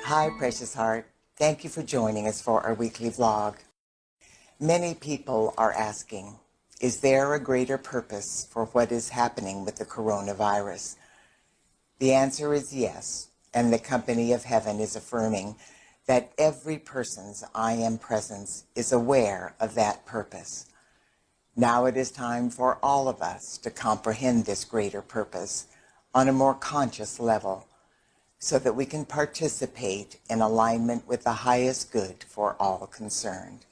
Hi, precious heart. Thank you for joining us for our weekly vlog. Many people are asking, is there a greater purpose for what is happening with the coronavirus? The answer is yes, and the company of heaven is affirming that every person's I am presence is aware of that purpose. Now it is time for all of us to comprehend this greater purpose on a more conscious level, so that we can participate in alignment with the highest good for all concerned.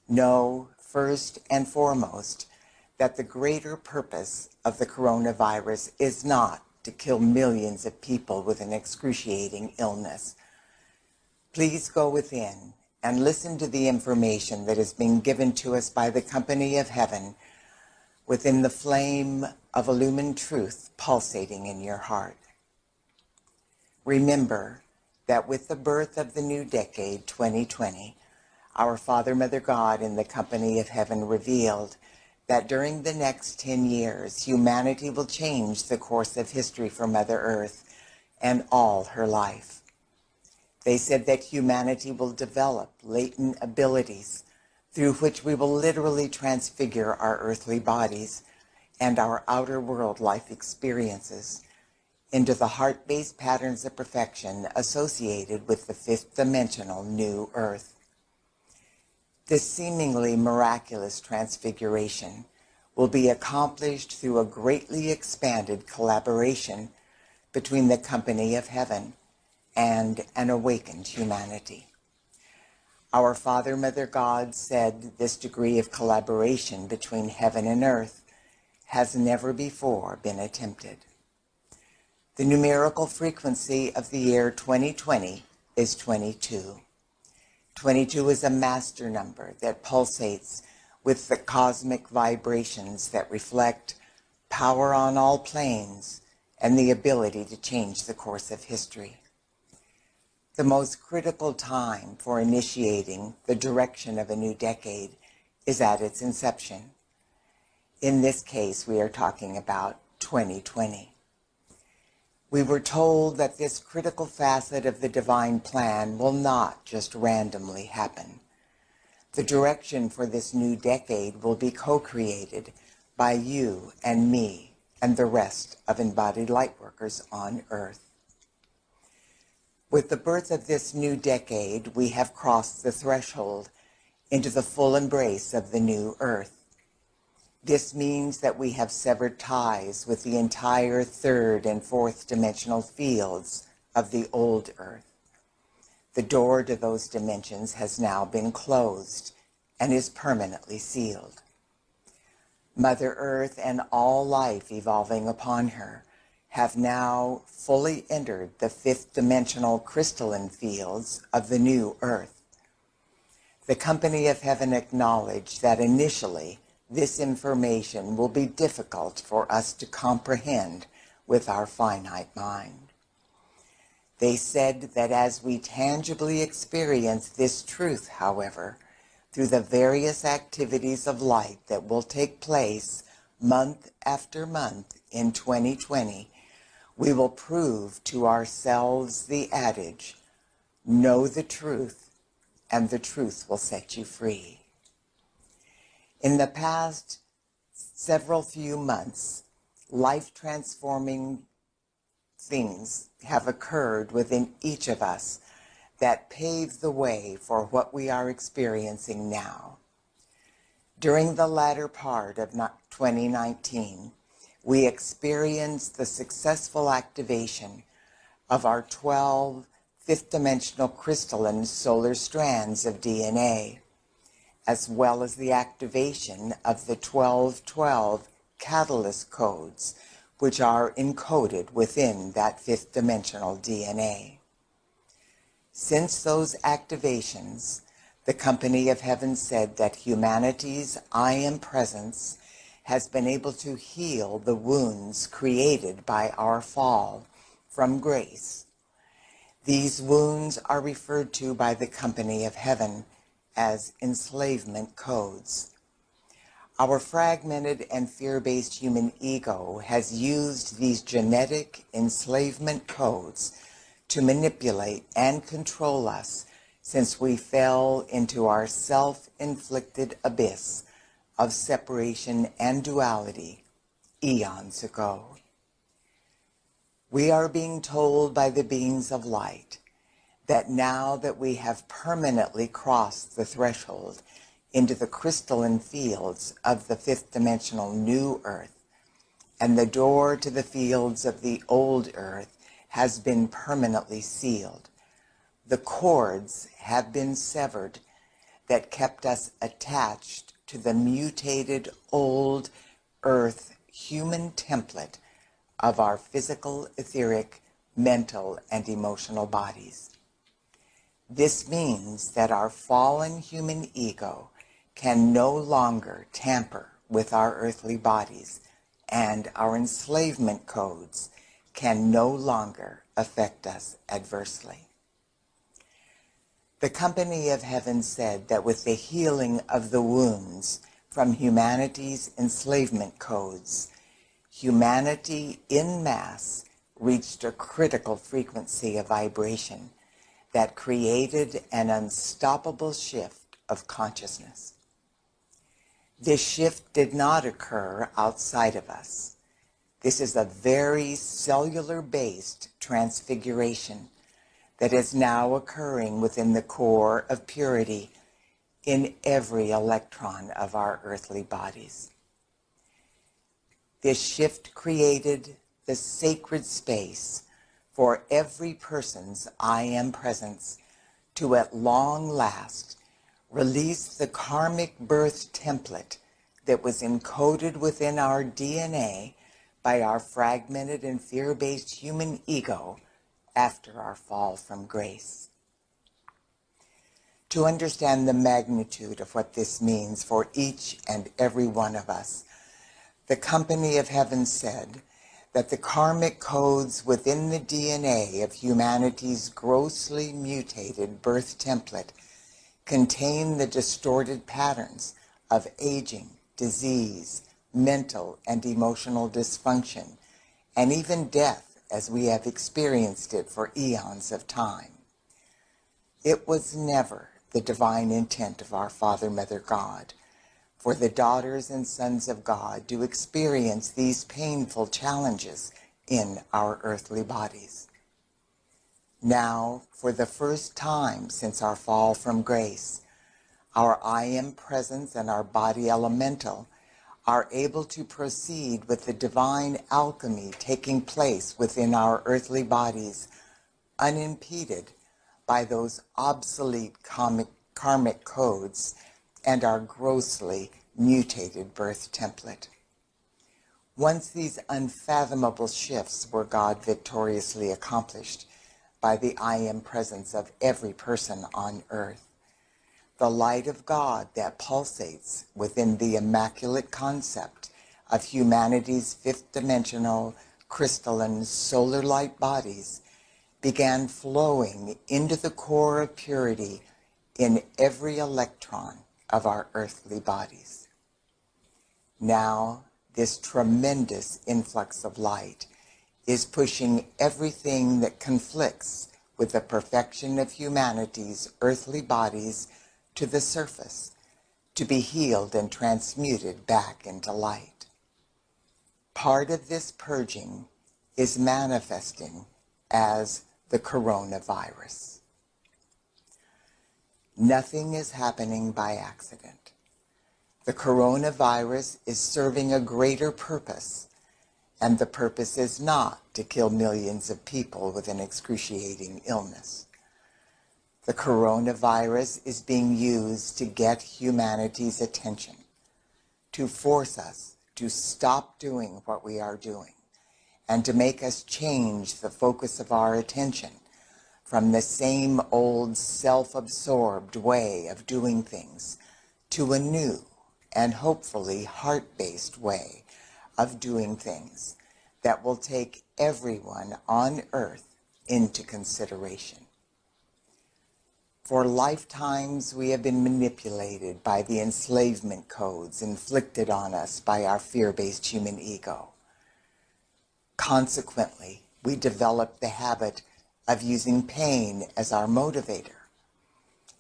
Know, first and foremost, that the greater purpose of the coronavirus is not to kill millions of people with an excruciating illness. Please go within and listen to the information that is being given to us by the company of heaven within the flame of illumined truth pulsating in your heart. Remember that with the birth of the new decade, 2020, our Father, Mother God in the company of heaven revealed that during the next 10 years, humanity will change the course of history for Mother Earth and all her life. They said that humanity will develop latent abilities through which we will literally transfigure our earthly bodies and our outer world life experiences into the heart-based patterns of perfection associated with the fifth dimensional new earth. This seemingly miraculous transfiguration will be accomplished through a greatly expanded collaboration between the company of heaven and an awakened humanity. Our Father, Mother God said this degree of collaboration between heaven and earth has never before been attempted. The numerical frequency of the year 2020 is 22. 22 is a master number that pulsates with the cosmic vibrations that reflect power on all planes and the ability to change the course of history. The most critical time for initiating the direction of a new decade is at its inception. In this case, we are talking about 2020. We were told that this critical facet of the divine plan will not just randomly happen. The direction for this new decade will be co-created by you and me and the rest of embodied lightworkers on Earth. With the birth of this new decade, we have crossed the threshold into the full embrace of the new Earth. This means that we have severed ties with the entire third and fourth dimensional fields of the old Earth. The door to those dimensions has now been closed and is permanently sealed. Mother Earth and all life evolving upon her have now fully entered the fifth dimensional crystalline fields of the new Earth. The company of heaven acknowledged that initially this information will be difficult for us to comprehend with our finite mind. They said that as we tangibly experience this truth, however, through the various activities of light that will take place month after month in 2020, we will prove to ourselves the adage, know the truth, and the truth will set you free. In the past several few months, life-transforming things have occurred within each of us that pave the way for what we are experiencing now. During the latter part of 2019, we experienced the successful activation of our 12 fifth-dimensional crystalline solar strands of DNA, as well as the activation of the 1212 catalyst codes, which are encoded within that fifth dimensional DNA. Since those activations, the company of heaven said that humanity's I am presence has been able to heal the wounds created by our fall from grace. These wounds are referred to by the company of heaven as enslavement codes. Our fragmented and fear-based human ego has used these genetic enslavement codes to manipulate and control us since we fell into our self-inflicted abyss of separation and duality eons ago. We are being told by the beings of light that now that we have permanently crossed the threshold into the crystalline fields of the fifth dimensional new earth, and the door to the fields of the old earth has been permanently sealed, the cords have been severed that kept us attached to the mutated old earth human template of our physical, etheric, mental, and emotional bodies. This means that our fallen human ego can no longer tamper with our earthly bodies, and our enslavement codes can no longer affect us adversely. The Company of Heaven said that with the healing of the wounds from humanity's enslavement codes, humanity en masse reached a critical frequency of vibration that created an unstoppable shift of consciousness. This shift did not occur outside of us. This is a very cellular-based transfiguration that is now occurring within the core of purity in every electron of our earthly bodies. This shift created the sacred space for every person's I Am presence to at long last release the karmic birth template that was encoded within our DNA by our fragmented and fear-based human ego after our fall from grace. To understand the magnitude of what this means for each and every one of us, the Company of Heaven said that the karmic codes within the DNA of humanity's grossly mutated birth template contain the distorted patterns of aging, disease, mental and emotional dysfunction, and even death as we have experienced it for eons of time. It was never the divine intent of our Father, Mother, God for the daughters and sons of God to experience these painful challenges in our earthly bodies. Now, for the first time since our fall from grace, our I Am presence and our body elemental are able to proceed with the divine alchemy taking place within our earthly bodies, unimpeded by those obsolete karmic codes and our grossly mutated birth template. Once these unfathomable shifts were God victoriously accomplished by the I Am presence of every person on earth, the light of God that pulsates within the immaculate concept of humanity's fifth dimensional crystalline solar light bodies began flowing into the core of purity in every electron of our earthly bodies. Now, this tremendous influx of light is pushing everything that conflicts with the perfection of humanity's earthly bodies to the surface, to be healed and transmuted back into light. Part of this purging is manifesting as the coronavirus. Nothing is happening by accident. The coronavirus is serving a greater purpose, and the purpose is not to kill millions of people with an excruciating illness. The coronavirus is being used to get humanity's attention, to force us to stop doing what we are doing, and to make us change the focus of our attention from the same old self-absorbed way of doing things to a new and hopefully heart-based way of doing things that will take everyone on earth into consideration. For lifetimes we have been manipulated by the enslavement codes inflicted on us by our fear-based human ego. Consequently, we developed the habit of using pain as our motivator.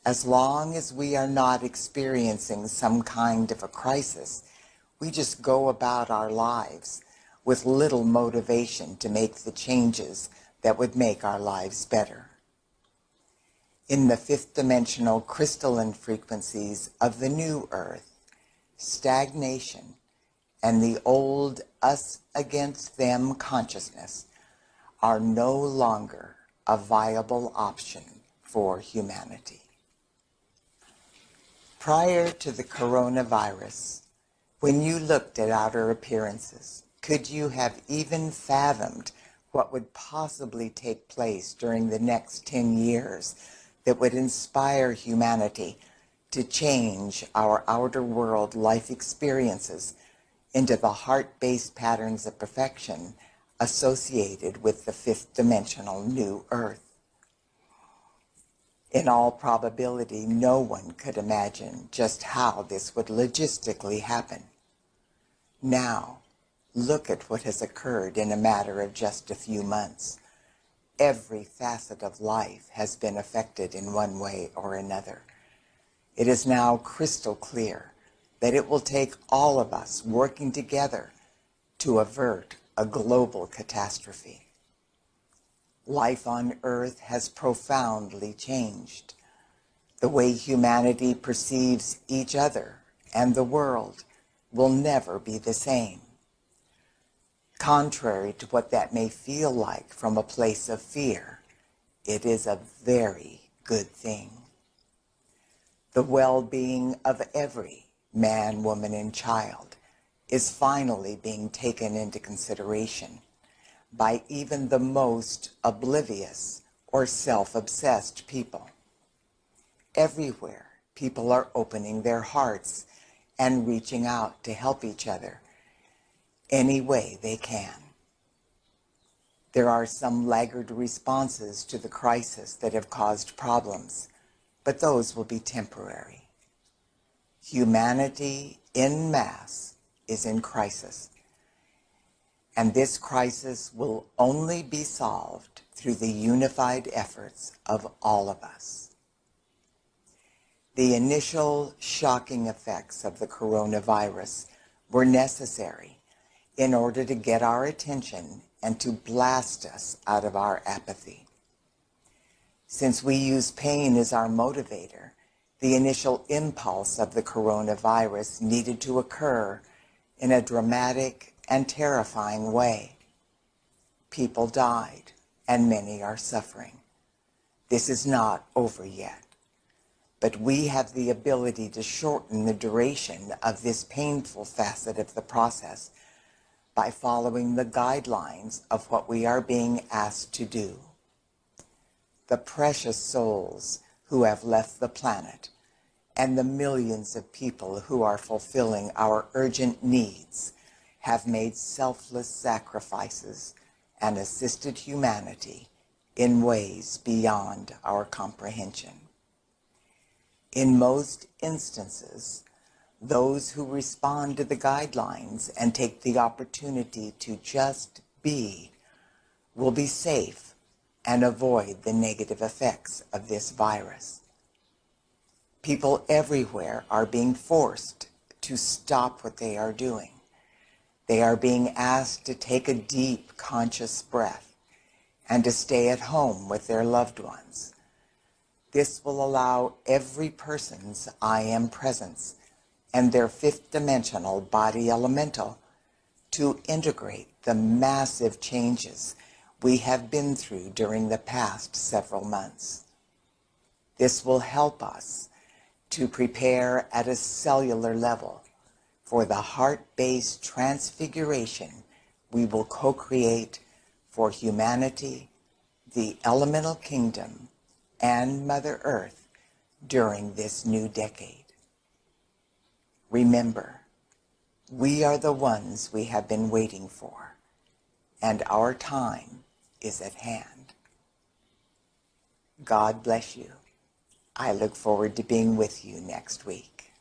As long as we are not experiencing some kind of a crisis, we just go about our lives with little motivation to make the changes that would make our lives better. In the fifth dimensional crystalline frequencies of the new earth, stagnation and the old us against them consciousness are no longer a viable option for humanity. Prior to the coronavirus, when you looked at outer appearances, could you have even fathomed what would possibly take place during the next 10 years that would inspire humanity to change our outer world life experiences into the heart-based patterns of perfection associated with the fifth dimensional new earth? In all probability, no one could imagine just how this would logistically happen. Now, look at what has occurred in a matter of just a few months. Every facet of life has been affected in one way or another. It is now crystal clear that it will take all of us working together to avert a global catastrophe. Life on Earth has profoundly changed. The way humanity perceives each other and the world will never be the same. Contrary to what that may feel like from a place of fear, it is a very good thing. The well-being of every man, woman, and child is finally being taken into consideration by even the most oblivious or self-obsessed people. Everywhere, people are opening their hearts and reaching out to help each other any way they can. There are some laggard responses to the crisis that have caused problems, but those will be temporary. Humanity en masse is in crisis, and this crisis will only be solved through the unified efforts of all of us. The initial shocking effects of the coronavirus were necessary in order to get our attention and to blast us out of our apathy. Since we use pain as our motivator, the initial impulse of the coronavirus needed to occur in a dramatic and terrifying way. People died, and many are suffering. This is not over yet, but we have the ability to shorten the duration of this painful facet of the process by following the guidelines of what we are being asked to do. The precious souls who have left the planet and the millions of people who are fulfilling our urgent needs have made selfless sacrifices and assisted humanity in ways beyond our comprehension. In most instances, those who respond to the guidelines and take the opportunity to just be will be safe and avoid the negative effects of this virus. People everywhere are being forced to stop what they are doing. They are being asked to take a deep, conscious breath and to stay at home with their loved ones. This will allow every person's I am presence and their fifth dimensional body elemental to integrate the massive changes we have been through during the past several months. This will help us to prepare at a cellular level for the heart-based transfiguration we will co-create for humanity, the elemental kingdom, and Mother Earth during this new decade. Remember, we are the ones we have been waiting for, and our time is at hand. God bless you. I look forward to being with you next week.